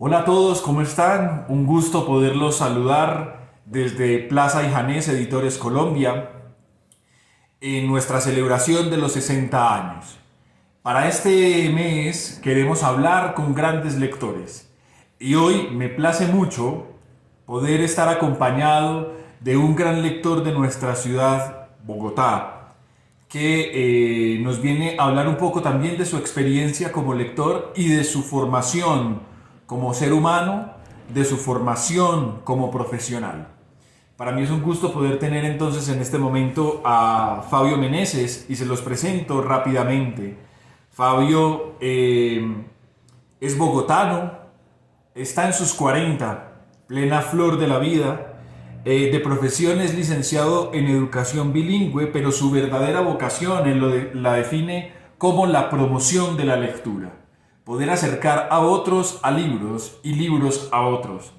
Hola a todos, ¿cómo están? Un gusto poderlos saludar desde Plaza y Janés Editores Colombia en nuestra celebración de los 60 años. Para este mes queremos hablar con grandes lectores y hoy me place mucho poder estar acompañado de un gran lector de nuestra ciudad, Bogotá, que nos viene a hablar un poco también de su experiencia como lector y de su formación como ser humano, de su formación como profesional. Para mí es un gusto poder tener entonces en este momento a Fabio Meneses y se los presento rápidamente. Fabio es bogotano, está en sus 40, plena flor de la vida. De profesión es licenciado en educación bilingüe, pero su verdadera vocación la define como la promoción de la lectura. Poder acercar a otros a libros y libros a otros.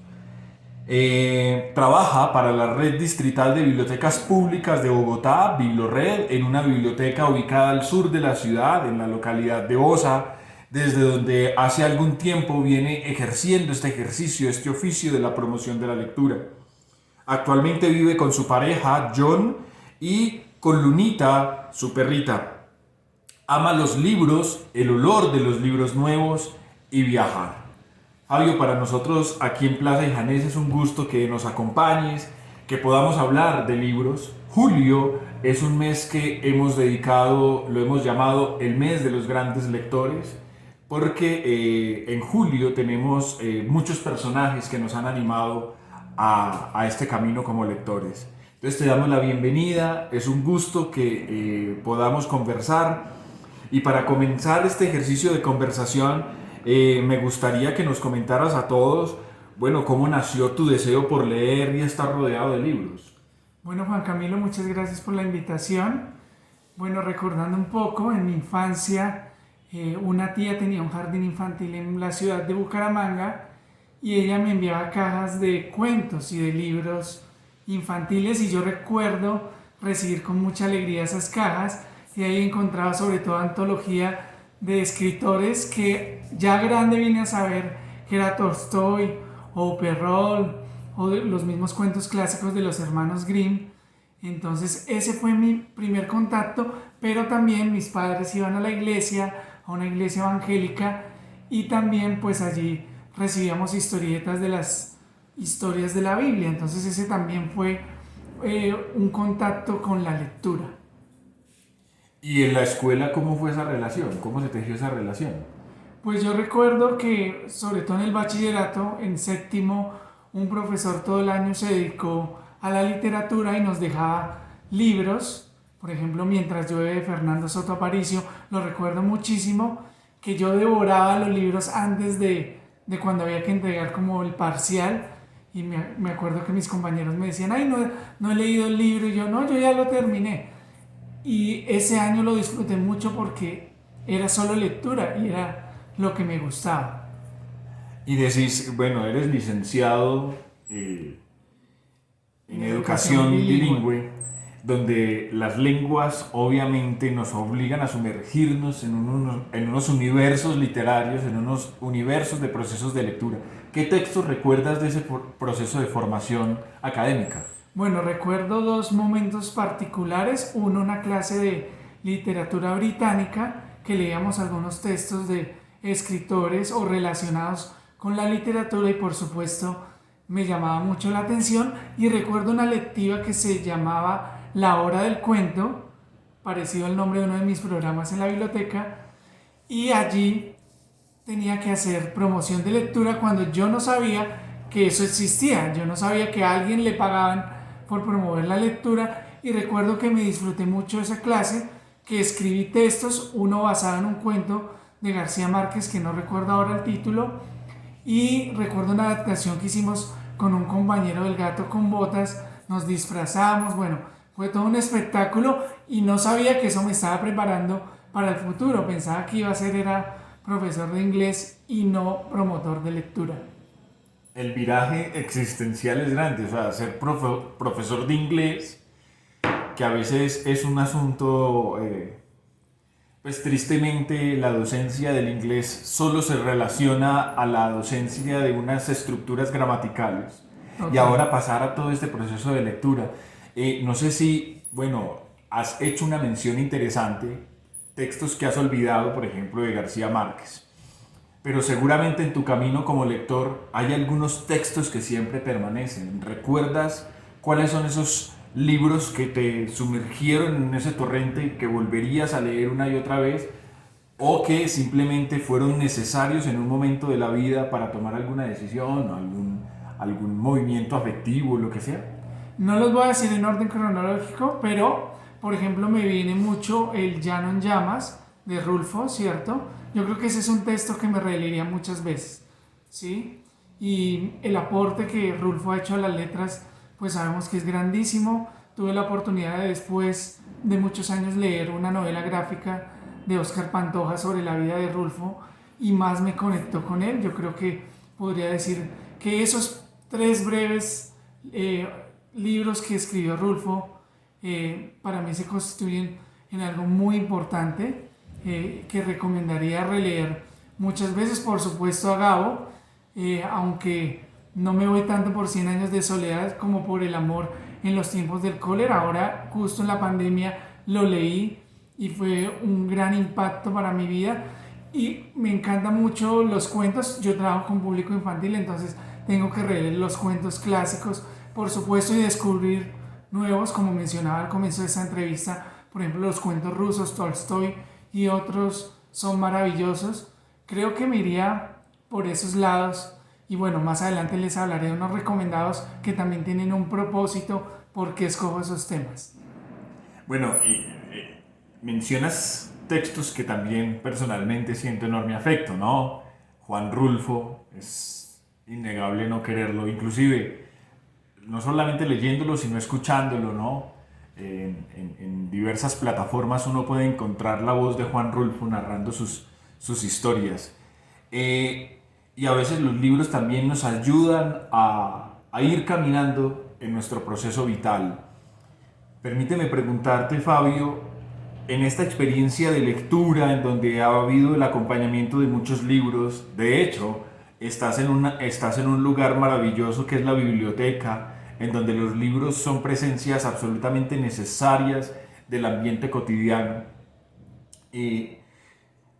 Trabaja para la Red Distrital de Bibliotecas Públicas de Bogotá, Biblored, en una biblioteca ubicada al sur de la ciudad, en la localidad de Osa, desde donde hace algún tiempo viene ejerciendo este ejercicio, este oficio de la promoción de la lectura. Actualmente vive con su pareja, John, y con Lunita, su perrita. Ama los libros, el olor de los libros nuevos y viajar. Fabio, para nosotros aquí en Plaza y Janés es un gusto que nos acompañes, que podamos hablar de libros. Julio es un mes que hemos dedicado, lo hemos llamado el mes de los grandes lectores, porque en julio tenemos muchos personajes que nos han animado a este camino como lectores. Entonces te damos la bienvenida, es un gusto que podamos conversar y para comenzar este ejercicio de conversación me gustaría que nos comentaras a todos, bueno, cómo nació tu deseo por leer y estar rodeado de libros. Bueno, Juan Camilo, muchas gracias por la invitación. Bueno, recordando un poco, en mi infancia, una tía tenía un jardín infantil en la ciudad de Bucaramanga y ella me enviaba cajas de cuentos y de libros infantiles y yo recuerdo recibir con mucha alegría esas cajas y ahí encontraba sobre todo antología de escritores que ya grande vine a saber que era Tolstoy o Perrault o de los mismos cuentos clásicos de los hermanos Grimm. Entonces ese fue mi primer contacto, pero también mis padres iban a la iglesia, a una iglesia evangélica, y también pues allí recibíamos historietas de las historias de la Biblia. Entonces ese también fue un contacto con la lectura. ¿Y en la escuela cómo fue esa relación? ¿Cómo se tejió esa relación? Pues yo recuerdo que, sobre todo en el bachillerato, en séptimo, un profesor todo el año se dedicó a la literatura y nos dejaba libros. Por ejemplo, Mientras llueve de Fernando Soto Aparicio, lo recuerdo muchísimo, que yo devoraba los libros antes de cuando había que entregar como el parcial. Y me acuerdo que mis compañeros me decían, ay, no he leído el libro. Y yo, no, yo ya lo terminé. Y ese año lo disfruté mucho porque era solo lectura y era lo que me gustaba. Y decís, bueno, eres licenciado en En educación educación bilingüe. bilingüe, donde las lenguas obviamente nos obligan a sumergirnos en unos universos literarios, en unos universos de procesos de lectura. ¿Qué textos recuerdas de ese proceso de formación académica? Bueno, recuerdo dos momentos particulares. Uno, una clase de literatura británica, que leíamos algunos textos de escritores o relacionados con la literatura y por supuesto me llamaba mucho la atención. Y recuerdo una lectiva que se llamaba La Hora del Cuento, parecido al nombre de uno de mis programas en la biblioteca, y allí tenía que hacer promoción de lectura cuando yo no sabía que eso existía. Yo no sabía que a alguien le pagaban por promover la lectura y recuerdo que me disfruté mucho esa clase, que escribí textos, uno basado en un cuento de García Márquez que no recuerdo ahora el título, y recuerdo una adaptación que hicimos con un compañero del Gato con Botas, nos disfrazamos, bueno, fue todo un espectáculo y no sabía que eso me estaba preparando para el futuro. Pensaba que iba a ser era profesor de inglés y no promotor de lectura. El viraje existencial es grande, o sea, ser profesor de inglés, que a veces es un asunto Pues tristemente la docencia del inglés solo se relaciona a la docencia de unas estructuras gramaticales y Total. ahora pasar a todo este proceso de lectura. No sé si, bueno, has hecho una mención interesante, textos que has olvidado, por ejemplo, de García Márquez, pero seguramente en tu camino como lector hay algunos textos que siempre permanecen. ¿Recuerdas cuáles son esos libros que te sumergieron en ese torrente y que volverías a leer una y otra vez o que simplemente fueron necesarios en un momento de la vida para tomar alguna decisión, algún movimiento afectivo, lo que sea? No los voy a decir en orden cronológico, pero por ejemplo me viene mucho El Llano en Llamas de Rulfo, ¿cierto? Yo creo que ese es un texto que me releería muchas veces, ¿sí? Y el aporte que Rulfo ha hecho a las letras, pues sabemos que es grandísimo. Tuve la oportunidad de después de muchos años leer una novela gráfica de Óscar Pantoja sobre la vida de Rulfo y más me conectó con él. Yo creo que podría decir que esos tres breves eh, libros que escribió Rulfo para mí se constituyen en algo muy importante que recomendaría releer muchas veces, por supuesto a Gabo, aunque no me voy tanto por 100 años de soledad como por el amor en los tiempos del cólera. Ahora justo en la pandemia lo leí y fue un gran impacto para mi vida y me encantan mucho los cuentos. Yo trabajo con público infantil, entonces tengo que leer los cuentos clásicos, por supuesto, y descubrir nuevos, como mencionaba al comienzo de esta entrevista. Por ejemplo, los cuentos rusos, Tolstoy y otros son maravillosos. Creo que me iría por esos lados y bueno, más adelante les hablaré de unos recomendados que también tienen un propósito porque escojo esos temas. Bueno, mencionas textos que también personalmente siento enorme afecto, ¿no? Juan Rulfo, es innegable no quererlo, inclusive no solamente leyéndolo, sino escuchándolo, ¿no? En diversas plataformas uno puede encontrar la voz de Juan Rulfo narrando sus historias. Y a veces los libros también nos ayudan a ir caminando en nuestro proceso vital. Permíteme preguntarte, Fabio, en esta experiencia de lectura en donde ha habido el acompañamiento de muchos libros, de hecho, estás en un lugar maravilloso que es la biblioteca, en donde los libros son presencias absolutamente necesarias del ambiente cotidiano. Y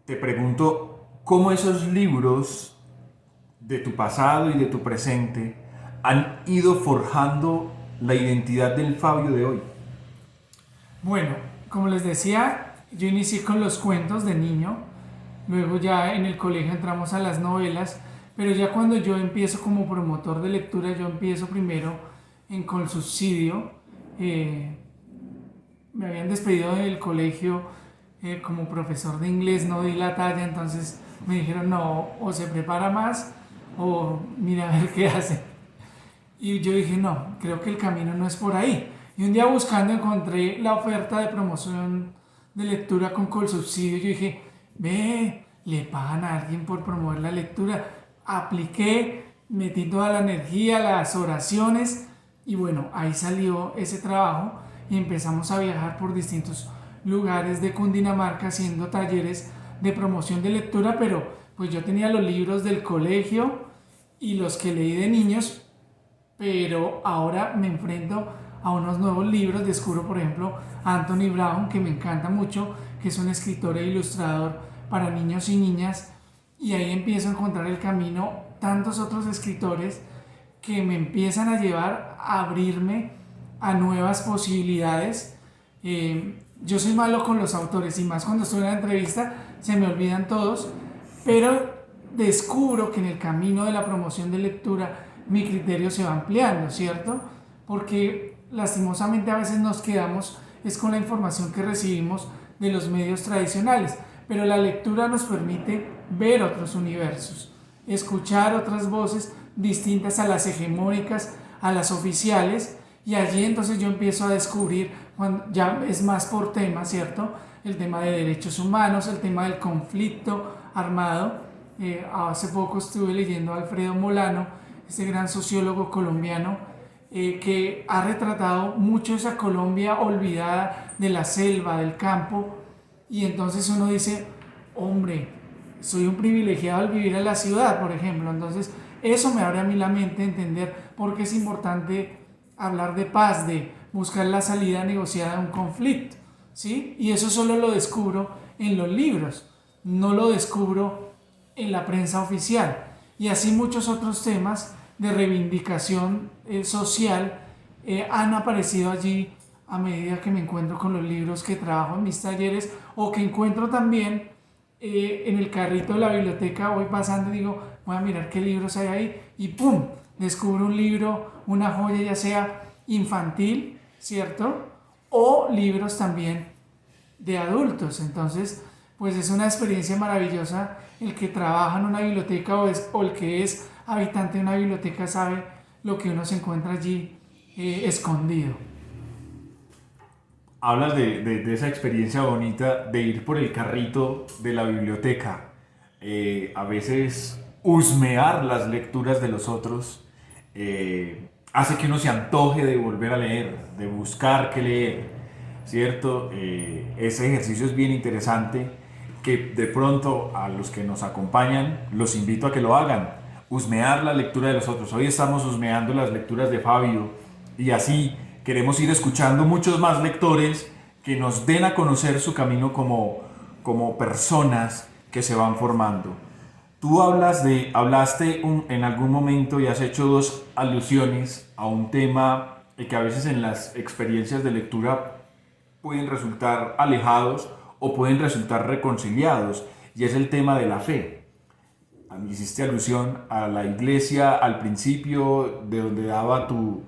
te pregunto, ¿cómo esos libros de tu pasado y de tu presente han ido forjando la identidad del Fabio de hoy? Bueno, como les decía, yo inicié con los cuentos de niño, luego ya en el colegio entramos a las novelas, pero ya cuando yo empiezo como promotor de lectura, yo empiezo primero con subsidio. eh, Me habían despedido del colegio como profesor de inglés, no di la talla, entonces me dijeron no, o se prepara más o mira a ver qué hace. Y yo dije, no, creo que el camino no es por ahí. Y un día buscando encontré la oferta de promoción de lectura con Colsubsidio. Yo dije, ve, le pagan a alguien por promover la lectura. Apliqué, metí toda la energía, las oraciones y bueno, ahí salió ese trabajo y empezamos a viajar por distintos lugares de Cundinamarca haciendo talleres de promoción de lectura, pero pues yo tenía los libros del colegio y los que leí de niños, pero ahora me enfrento a unos nuevos libros. Descubro, por ejemplo, a Anthony Brown, que me encanta mucho, que es un escritor e ilustrador para niños y niñas, y ahí empiezo a encontrar el camino, tantos otros escritores que me empiezan a llevar a abrirme a nuevas posibilidades. Yo soy malo con los autores y más cuando estoy en la entrevista se me olvidan todos, pero descubro que en el camino de la promoción de lectura mi criterio se va ampliando, ¿cierto? Porque lastimosamente a veces nos quedamos es con la información que recibimos de los medios tradicionales, pero la lectura nos permite ver otros universos, escuchar otras voces distintas a las hegemónicas, a las oficiales, y allí entonces yo empiezo a descubrir, cuando ya es más por tema, ¿cierto? El tema de derechos humanos, el tema del conflicto armado. Hace poco estuve leyendo a Alfredo Molano, este gran sociólogo colombiano, que ha retratado mucho esa Colombia olvidada de la selva, del campo, y entonces uno dice, hombre, soy un privilegiado al vivir en la ciudad, por ejemplo. Entonces eso me abre a mí la mente a entender por qué es importante hablar de paz, de buscar la salida negociada de un conflicto, ¿sí? Y eso solo lo descubro en los libros, no lo descubro en la prensa oficial. Y así muchos otros temas de reivindicación social han aparecido allí a medida que me encuentro con los libros que trabajo en mis talleres o que encuentro también en el carrito de la biblioteca. Voy pasando y digo, voy a mirar qué libros hay ahí y ¡pum! Descubro un libro, una joya, ya sea infantil, ¿cierto? O libros también de adultos. Entonces, pues es una experiencia maravillosa. El que trabaja en una biblioteca o el que es habitante de una biblioteca sabe lo que uno se encuentra allí escondido. Hablas de esa experiencia bonita de ir por el carrito de la biblioteca. A veces husmear las lecturas de los otros hace que uno se antoje de volver a leer, de buscar qué leer, ¿cierto? Ese ejercicio es bien interesante que de pronto a los que nos acompañan los invito a que lo hagan, husmear la lectura de los otros. Hoy estamos husmeando las lecturas de Fabio y así queremos ir escuchando muchos más lectores que nos den a conocer su camino como personas que se van formando. Tú en algún momento y has hecho dos alusiones a un tema que a veces en las experiencias de lectura pueden resultar alejados o pueden resultar reconciliados, y es el tema de la fe. Hiciste alusión a la iglesia al principio, de donde daba tu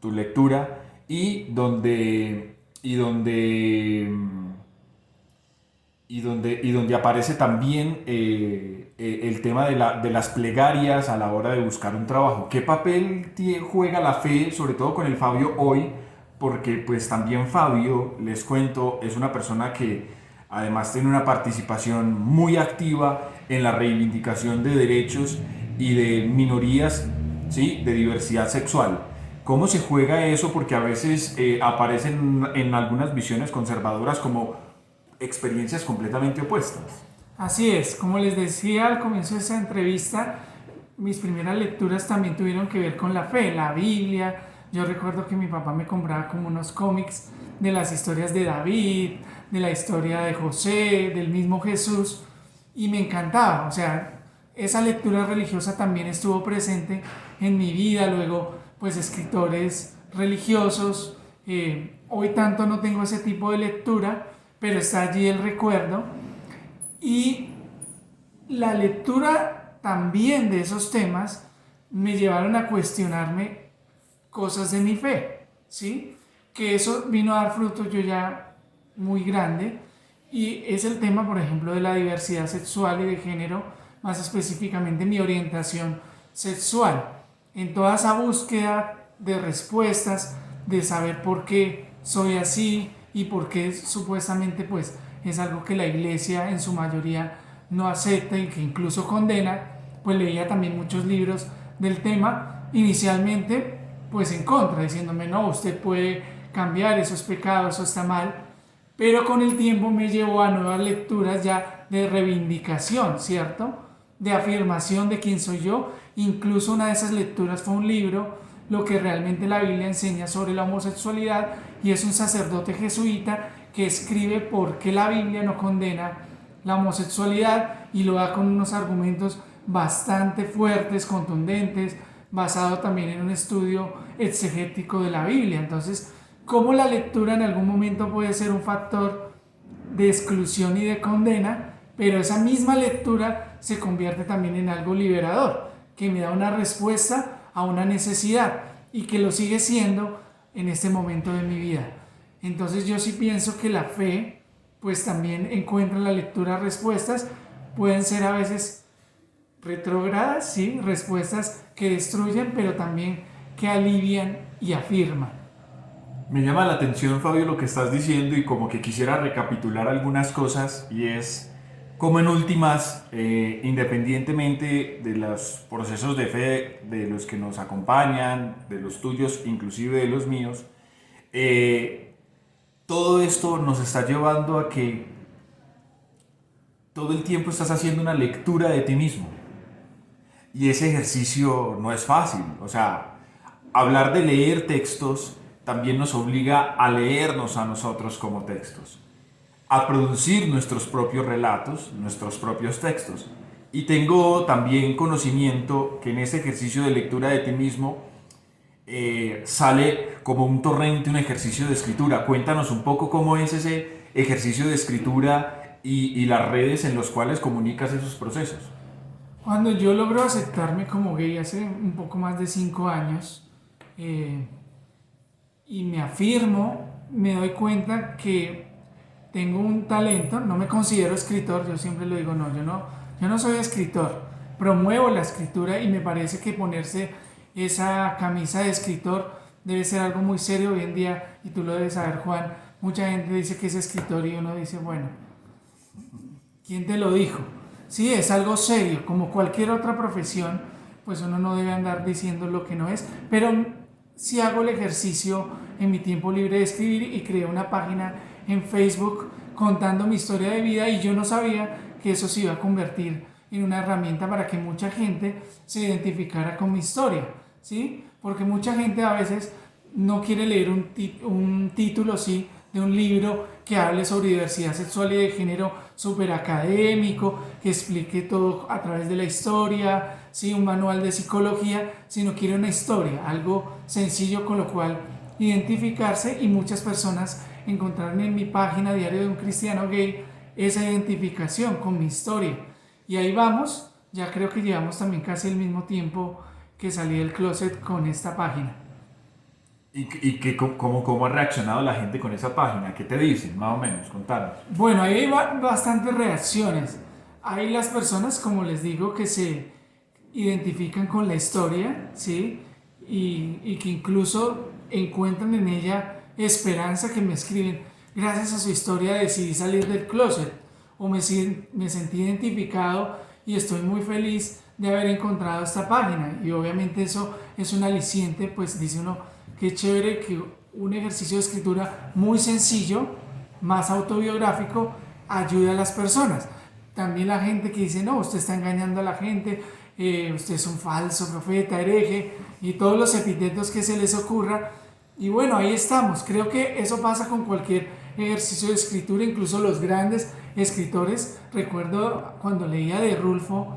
lectura, y donde aparece también el tema de las plegarias a la hora de buscar un trabajo. ¿Qué papel juega la fe, sobre todo con el Fabio hoy? Porque pues también Fabio, les cuento, es una persona que además tiene una participación muy activa en la reivindicación de derechos y de minorías, ¿sí? De diversidad sexual. ¿Cómo se juega eso? Porque a veces aparecen en algunas visiones conservadoras como experiencias completamente opuestas. Así es, como les decía al comienzo de esta entrevista, mis primeras lecturas también tuvieron que ver con la fe, la Biblia. Yo recuerdo que mi papá me compraba como unos cómics de las historias de David, de la historia de José, del mismo Jesús, y me encantaba. O sea, esa lectura religiosa también estuvo presente en mi vida. Luego, pues escritores religiosos. Hoy tanto no tengo ese tipo de lectura, pero está allí el recuerdo. Y la lectura también de esos temas me llevaron a cuestionarme cosas de mi fe, ¿sí? Que eso vino a dar frutos yo ya muy grande, y es el tema, por ejemplo, de la diversidad sexual y de género, más específicamente mi orientación sexual. En toda esa búsqueda de respuestas, de saber por qué soy así y por qué supuestamente pues es algo que la iglesia en su mayoría no acepta y que incluso condena, pues leía también muchos libros del tema, inicialmente pues en contra, diciéndome no, usted puede cambiar, eso es pecado, eso está mal, pero con el tiempo me llevó a nuevas lecturas ya de reivindicación, ¿cierto? De afirmación de quién soy yo. Incluso una de esas lecturas fue un libro, Lo que realmente la Biblia enseña sobre la homosexualidad, y es un sacerdote jesuita que escribe por qué la Biblia no condena la homosexualidad, y lo da con unos argumentos bastante fuertes, contundentes, basado también en un estudio exegético de la Biblia. Entonces, ¿cómo la lectura en algún momento puede ser un factor de exclusión y de condena, pero esa misma lectura se convierte también en algo liberador, que me da una respuesta a una necesidad y que lo sigue siendo en este momento de mi vida? Entonces yo sí pienso que la fe pues también encuentra en la lectura respuestas. Pueden ser a veces retrógradas, sí, respuestas que destruyen, pero también que alivian y afirman. Me llama la atención, Fabio, lo que estás diciendo, y como que quisiera recapitular algunas cosas, y es como en últimas, independientemente de los procesos de fe de los que nos acompañan, de los tuyos, inclusive de los míos, todo esto nos está llevando a que todo el tiempo estás haciendo una lectura de ti mismo. Y ese ejercicio no es fácil. O sea, hablar de leer textos también nos obliga a leernos a nosotros como textos, a producir nuestros propios relatos, nuestros propios textos. Y tengo también conocimiento que en ese ejercicio de lectura de ti mismo sale como un torrente, un ejercicio de escritura. Cuéntanos un poco cómo es ese ejercicio de escritura y las redes en los cuales comunicas esos procesos. Cuando yo logro aceptarme como gay hace un poco más de 5 años y me afirmo, me doy cuenta que tengo un talento. No me considero escritor, yo siempre lo digo, no, yo no soy escritor, promuevo la escritura y me parece que ponerse esa camisa de escritor debe ser algo muy serio hoy en día, y tú lo debes saber, Juan. Mucha gente dice que es escritor y uno dice, bueno, ¿quién te lo dijo? Sí, es algo serio, como cualquier otra profesión, pues uno no debe andar diciendo lo que no es, pero sí hago el ejercicio en mi tiempo libre de escribir y creé una página en Facebook contando mi historia de vida, y yo no sabía que eso se iba a convertir en una herramienta para que mucha gente se identificara con mi historia, ¿sí? Porque mucha gente a veces no quiere leer un título, sí, de un libro que hable sobre diversidad sexual y de género súper académico, que explique todo a través de la historia, ¿sí? Un manual de psicología, sino quiere una historia, algo sencillo con lo cual identificarse, y muchas personas encontraron en mi página Diario de un Cristiano Gay esa identificación con mi historia. Y ahí vamos, ya creo que llevamos también casi el mismo tiempo que salí del closet con esta página. ¿Cómo ha reaccionado la gente con esa página? ¿Qué te dicen, más o menos? Contanos. Bueno, ahí hay bastantes reacciones. Hay las personas, como les digo, que se identifican con la historia, ¿sí? Y que incluso encuentran en ella esperanza, que me escriben: gracias a su historia decidí salir del closet, o me sentí identificado y estoy muy feliz de haber encontrado esta página. Y obviamente eso es un aliciente, pues dice uno, qué chévere que un ejercicio de escritura muy sencillo, más autobiográfico, ayude a las personas. También la gente que dice, no, usted está engañando a la gente, usted es un falso profeta, hereje, y todos los epítetos que se les ocurra. Y bueno, ahí estamos. Creo que eso pasa con cualquier ejercicio de escritura, incluso los grandes escritores. Recuerdo cuando leía de Rulfo,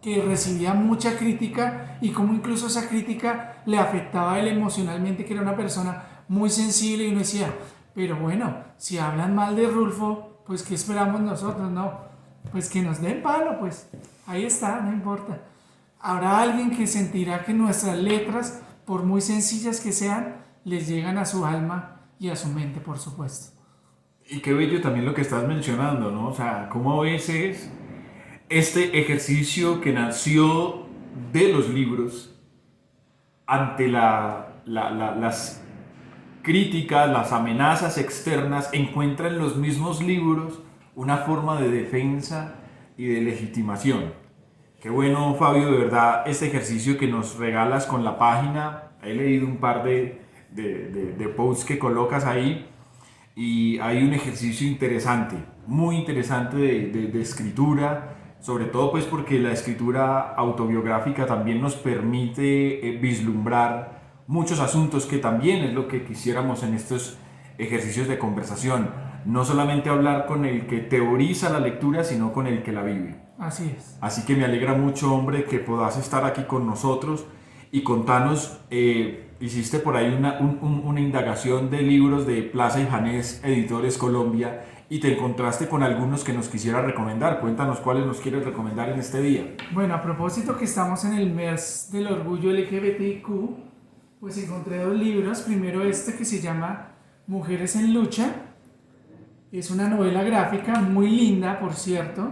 que recibía mucha crítica, y cómo incluso esa crítica le afectaba a él emocionalmente, que era una persona muy sensible, y uno decía, pero bueno, si hablan mal de Rulfo, pues ¿qué esperamos nosotros? No, pues que nos den palo, pues ahí está, no importa. Habrá alguien que sentirá que nuestras letras, por muy sencillas que sean, les llegan a su alma y a su mente, por supuesto. Y qué bello también lo que estás mencionando, ¿no? O sea, cómo a veces este ejercicio que nació de los libros ante las críticas, las amenazas externas, encuentra en los mismos libros una forma de defensa y de legitimación. Qué bueno, Fabio, de verdad, este ejercicio que nos regalas con la página. He leído un par de posts que colocas ahí, y hay un ejercicio interesante, muy interesante de escritura, sobre todo pues porque la escritura autobiográfica también nos permite vislumbrar muchos asuntos, que también es lo que quisiéramos en estos ejercicios de conversación. No solamente hablar con el que teoriza la lectura, sino con el que la vive. Así es. Así que me alegra mucho, hombre, que puedas estar aquí con nosotros y contanos. Hiciste por ahí una indagación de libros de Plaza y Janés, Editores Colombia, y te encontraste con algunos que nos quisiera recomendar. Cuéntanos cuáles nos quieres recomendar en este día. Bueno, a propósito que estamos en el mes del orgullo LGBTIQ, pues encontré 2 libros. Primero este que se llama Mujeres en Lucha. Es una novela gráfica muy linda, por cierto.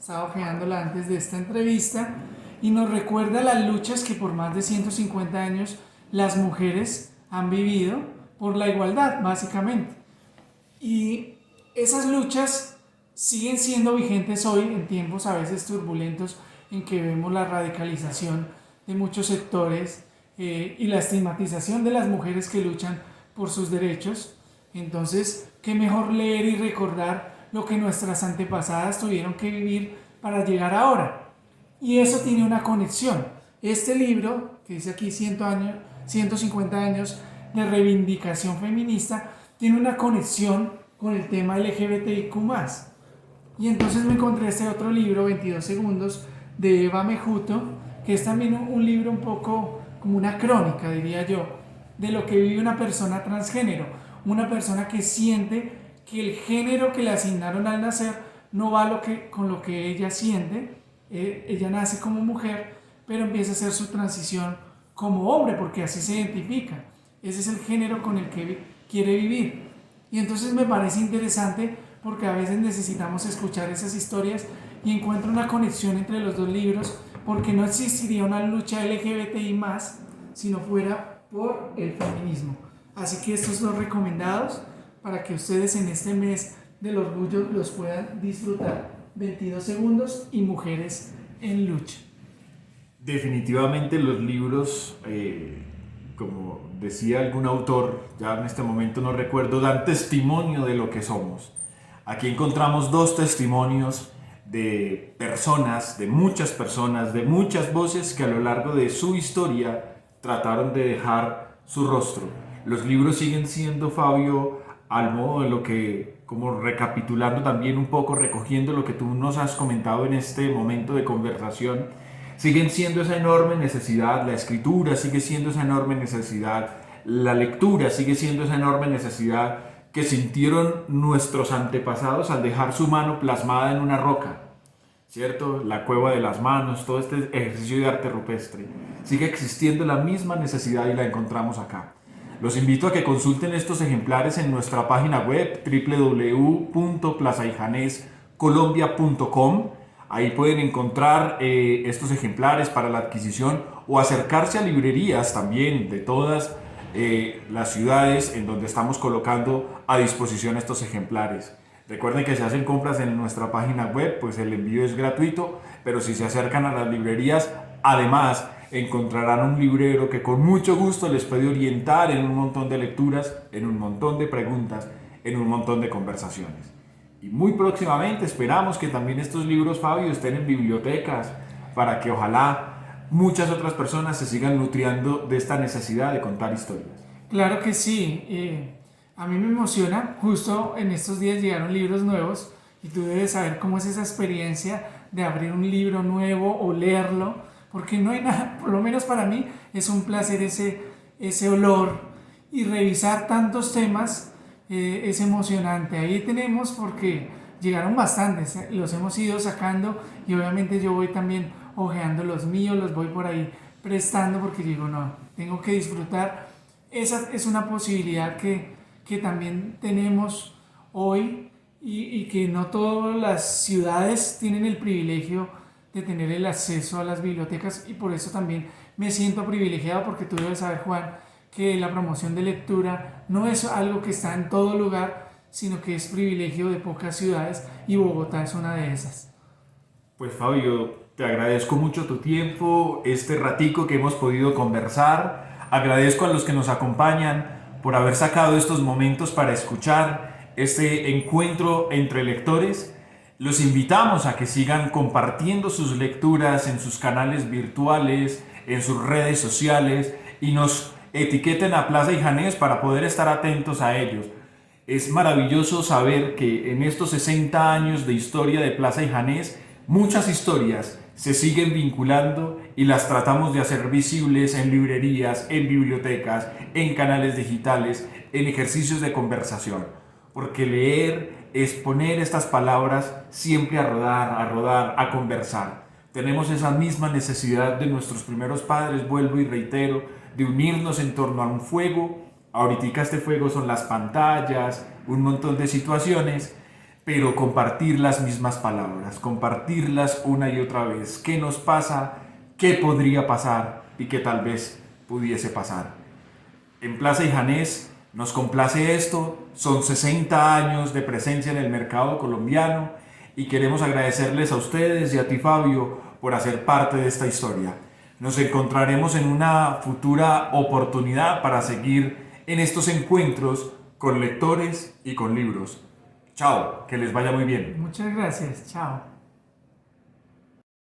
Estaba hojeándola antes de esta entrevista, y nos recuerda las luchas que por más de 150 años las mujeres han vivido por la igualdad, básicamente. Y esas luchas siguen siendo vigentes hoy, en tiempos a veces turbulentos, en que vemos la radicalización de muchos sectores y la estigmatización de las mujeres que luchan por sus derechos. Entonces, qué mejor leer y recordar lo que nuestras antepasadas tuvieron que vivir para llegar ahora. Y eso tiene una conexión. Este libro, que dice aquí 150 años de reivindicación feminista, tiene una conexión con el tema LGBTIQ+. Y entonces me encontré este otro libro, 22 segundos, de Eva Mejuto, que es también un libro un poco como una crónica, diría yo, de lo que vive una persona transgénero, una persona que siente que el género que le asignaron al nacer no va con lo que ella siente. Ella nace como mujer, pero empieza a hacer su transición como hombre, porque así se identifica. Ese es el género con el que quiere vivir. Y entonces me parece interesante porque a veces necesitamos escuchar esas historias y encuentro una conexión entre los dos libros, porque no existiría una lucha LGBTI+, si no fuera por el feminismo. Así que estos dos recomendados para que ustedes en este mes del orgullo los puedan disfrutar. 22 segundos y Mujeres en Lucha. Definitivamente los libros, como decía algún autor, ya en este momento no recuerdo, dan testimonio de lo que somos. Aquí encontramos dos testimonios de personas, de muchas voces que a lo largo de su historia trataron de dejar su rostro. Los libros siguen siendo, Fabio, al modo de lo que, como recapitulando también un poco, recogiendo lo que tú nos has comentado en este momento de conversación, siguen siendo esa enorme necesidad, la escritura sigue siendo esa enorme necesidad, la lectura sigue siendo esa enorme necesidad que sintieron nuestros antepasados al dejar su mano plasmada en una roca, ¿cierto? La cueva de las manos, todo este ejercicio de arte rupestre. Sigue existiendo la misma necesidad y la encontramos acá. Los invito a que consulten estos ejemplares en nuestra página web www.plazaijanescolombia.com. Ahí pueden encontrar estos ejemplares para la adquisición o acercarse a librerías también de todas las ciudades en donde estamos colocando a disposición estos ejemplares. Recuerden que si hacen compras en nuestra página web, pues el envío es gratuito, pero si se acercan a las librerías, además encontrarán un librero que con mucho gusto les puede orientar en un montón de lecturas, en un montón de preguntas, en un montón de conversaciones. Y muy próximamente esperamos que también estos libros, Fabio, estén en bibliotecas para que ojalá muchas otras personas se sigan nutriendo de esta necesidad de contar historias. Claro que sí. A mí me emociona, justo en estos días llegaron libros nuevos y tú debes saber cómo es esa experiencia de abrir un libro nuevo o leerlo, porque no hay nada, por lo menos para mí es un placer ese olor y revisar tantos temas. Es emocionante. Ahí tenemos, porque llegaron bastantes, los hemos ido sacando y obviamente yo voy también hojeando los míos, los voy por ahí prestando porque digo, no, tengo que disfrutar. Esa es una posibilidad que también tenemos hoy y que no todas las ciudades tienen el privilegio de tener el acceso a las bibliotecas, y por eso también me siento privilegiado, porque tú debes saber, Juan, que la promoción de lectura no es algo que está en todo lugar, sino que es privilegio de pocas ciudades, y Bogotá es una de esas. Pues Fabio, te agradezco mucho tu tiempo, este ratico que hemos podido conversar. Agradezco a los que nos acompañan por haber sacado estos momentos para escuchar este encuentro entre lectores. Los invitamos a que sigan compartiendo sus lecturas en sus canales virtuales, en sus redes sociales, y nos etiqueten a Plaza y Janés para poder estar atentos a ellos. Es maravilloso saber que en estos 60 años de historia de Plaza y Janés, muchas historias se siguen vinculando y las tratamos de hacer visibles en librerías, en bibliotecas, en canales digitales, en ejercicios de conversación. Porque leer es poner estas palabras siempre a rodar, a conversar. Tenemos esa misma necesidad de nuestros primeros padres, vuelvo y reitero, de unirnos en torno a un fuego. Ahorita este fuego son las pantallas, un montón de situaciones, pero compartir las mismas palabras, compartirlas una y otra vez. ¿Qué nos pasa? ¿Qué podría pasar? Y qué tal vez pudiese pasar. En Plaza y Janés nos complace esto. Son 60 años de presencia en el mercado colombiano y queremos agradecerles a ustedes y a ti, Fabio, por hacer parte de esta historia. Nos encontraremos en una futura oportunidad para seguir en estos encuentros con lectores y con libros. Chao, que les vaya muy bien. Muchas gracias. Chao.